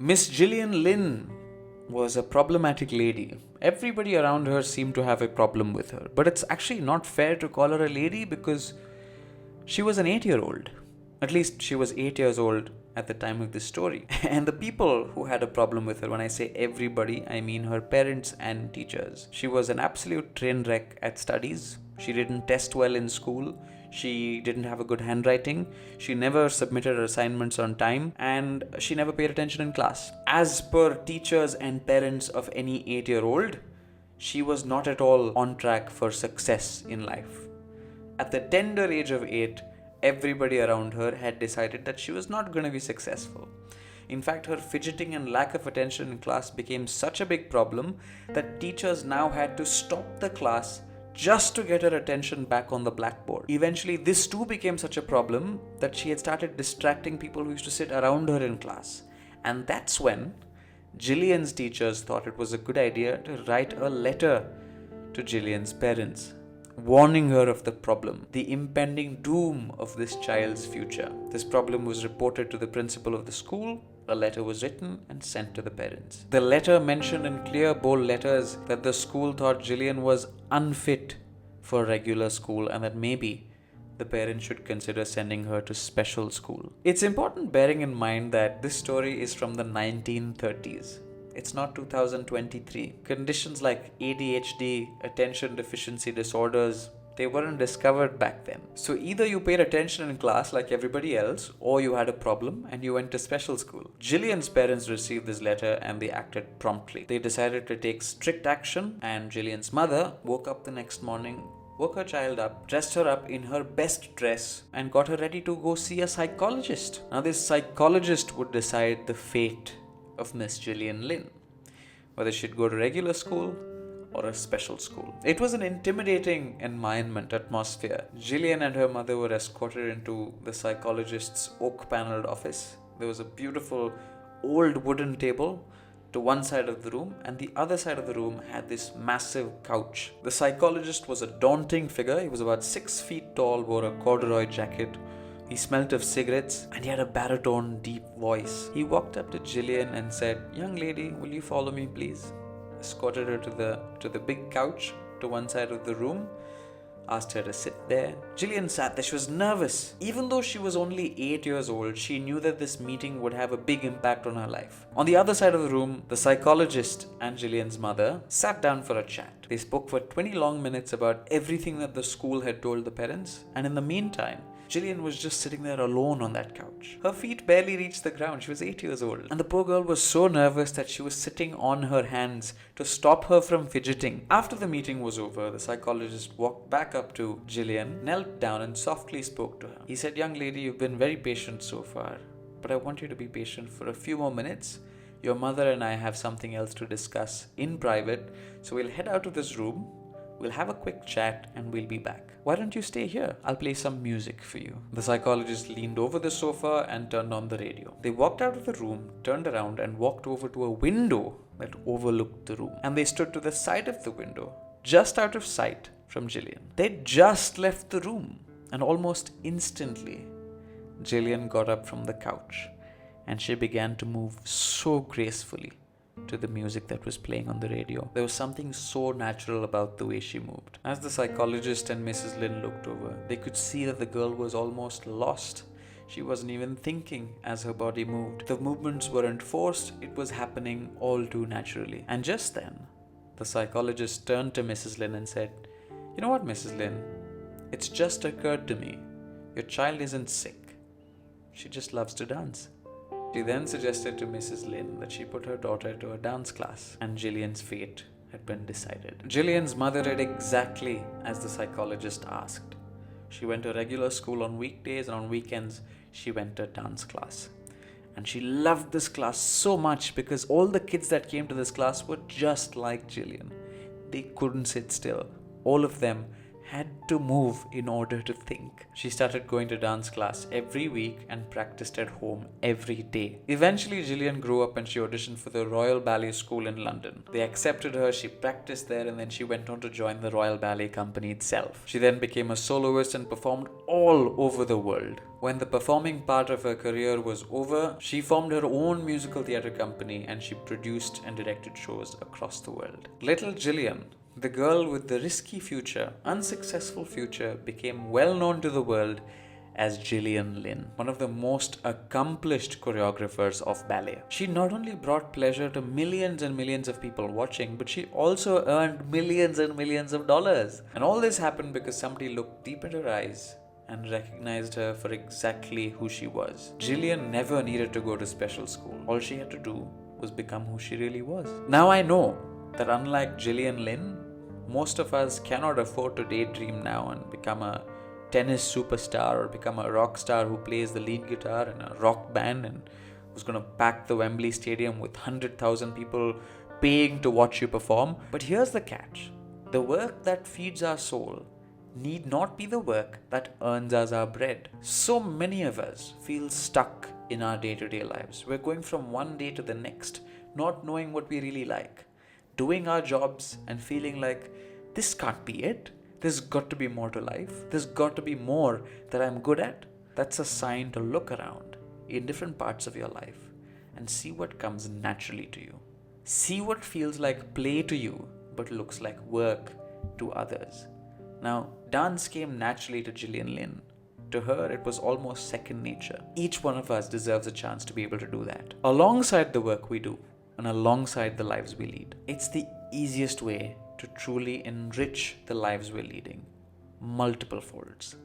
Miss Gillian Lynne was a problematic lady. Everybody around her seemed to have a problem with her. But it's actually not fair to call her a lady because she was an 8-year-old. At least she was 8 years old at the time of this story. And the people who had a problem with her, when I say everybody, I mean her parents and teachers. She was an absolute train wreck at studies. She didn't test well in school. She didn't have a good handwriting. She never submitted her assignments on time. And she never paid attention in class. As per teachers and parents of any 8-year-old, she was not at all on track for success in life. At the tender age of 8, everybody around her had decided that she was not going to be successful. In fact, her fidgeting and lack of attention in class became such a big problem that teachers now had to stop the class just to get her attention back on the blackboard. Eventually, this too became such a problem that she had started distracting people who used to sit around her in class. And that's when Gillian's teachers thought it was a good idea to write a letter to Gillian's parents, warning her of the problem, the impending doom of this child's future. This problem was reported to the principal of the school. A letter was written and sent to the parents. The letter mentioned in clear, bold letters that the school thought Gillian was unfit for regular school and that maybe the parents should consider sending her to special school. It's important bearing in mind that this story is from the 1930s. It's not 2023. Conditions like ADHD, attention deficiency disorders, they weren't discovered back then. So either you paid attention in class like everybody else, or you had a problem and you went to special school. Gillian's parents received this letter and they acted promptly. They decided to take strict action, and Gillian's mother woke up the next morning, woke her child up, dressed her up in her best dress, and got her ready to go see a psychologist. Now this psychologist would decide the fate of Miss Gillian Lynne, whether she'd go to regular school or a special school. It was an intimidating environment, atmosphere. Gillian and her mother were escorted into the psychologist's oak-paneled office. There was a beautiful old wooden table to one side of the room, and the other side of the room had this massive couch. The psychologist was a daunting figure. He was about 6 feet tall, wore a corduroy jacket. He smelt of cigarettes and he had a baritone, deep voice. He walked up to Gillian and said, "Young lady, will you follow me, please?" Escorted her to the big couch to one side of the room, asked her to sit there. Gillian sat there. She was nervous. Even though she was only 8 years old, she knew that this meeting would have a big impact on her life. On the other side of the room, the psychologist and Gillian's mother sat down for a chat. They spoke for 20 long minutes about everything that the school had told the parents, and in the meantime, Gillian was just sitting there alone on that couch. Her feet barely reached the ground. She was 8 years old. And the poor girl was so nervous that she was sitting on her hands to stop her from fidgeting. After the meeting was over, the psychologist walked back up to Gillian, knelt down and softly spoke to her. He said, "Young lady, you've been very patient so far, but I want you to be patient for a few more minutes. Your mother and I have something else to discuss in private, so we'll head out of this room. We'll have a quick chat and we'll be back. Why don't you stay here? I'll play some music for you." The psychologist leaned over the sofa and turned on the radio. They walked out of the room, turned around and walked over to a window that overlooked the room. And they stood to the side of the window, just out of sight from Gillian. They'd just left the room, and almost instantly, Gillian got up from the couch and she began to move so gracefully to the music that was playing on the radio. There was something so natural about the way she moved. As the psychologist and Mrs. Lynne looked over, they could see that the girl was almost lost. She wasn't even thinking as her body moved. The movements weren't forced, it was happening all too naturally. And just then, the psychologist turned to Mrs. Lynne and said, "You know what, Mrs. Lynne? It's just occurred to me. Your child isn't sick. She just loves to dance." She then suggested to Mrs. Lynne that she put her daughter to a dance class, and Gillian's fate had been decided. Gillian's mother did exactly as the psychologist asked. She went to regular school on weekdays, and on weekends she went to dance class. And she loved this class so much because all the kids that came to this class were just like Gillian. They couldn't sit still. All of them had to move in order to think. She started going to dance class every week and practiced at home every day. Eventually, Gillian grew up and she auditioned for the Royal Ballet School in London. They accepted her, she practiced there, and then she went on to join the Royal Ballet Company itself. She then became a soloist and performed all over the world. When the performing part of her career was over, she formed her own musical theatre company and she produced and directed shows across the world. Little Gillian, the girl with the risky future, unsuccessful future, became well known to the world as Gillian Lynne, one of the most accomplished choreographers of ballet. She not only brought pleasure to millions and millions of people watching, but she also earned millions and millions of dollars. And all this happened because somebody looked deep into her eyes and recognized her for exactly who she was. Gillian never needed to go to special school. All she had to do was become who she really was. Now I know that unlike Gillian Lynne, most of us cannot afford to daydream now and become a tennis superstar or become a rock star who plays the lead guitar in a rock band and who's going to pack the Wembley Stadium with 100,000 people paying to watch you perform. But here's the catch. The work that feeds our soul need not be the work that earns us our bread. So many of us feel stuck in our day-to-day lives. We're going from one day to the next, not knowing what we really like, doing our jobs and feeling like this can't be it. There's got to be more to life. There's got to be more that I'm good at. That's a sign to look around in different parts of your life and see what comes naturally to you. See what feels like play to you but looks like work to others. Now, dance came naturally to Gillian Lynne. To her, it was almost second nature. Each one of us deserves a chance to be able to do that. Alongside the work we do, and alongside the lives we lead. It's the easiest way to truly enrich the lives we're leading, multiple folds.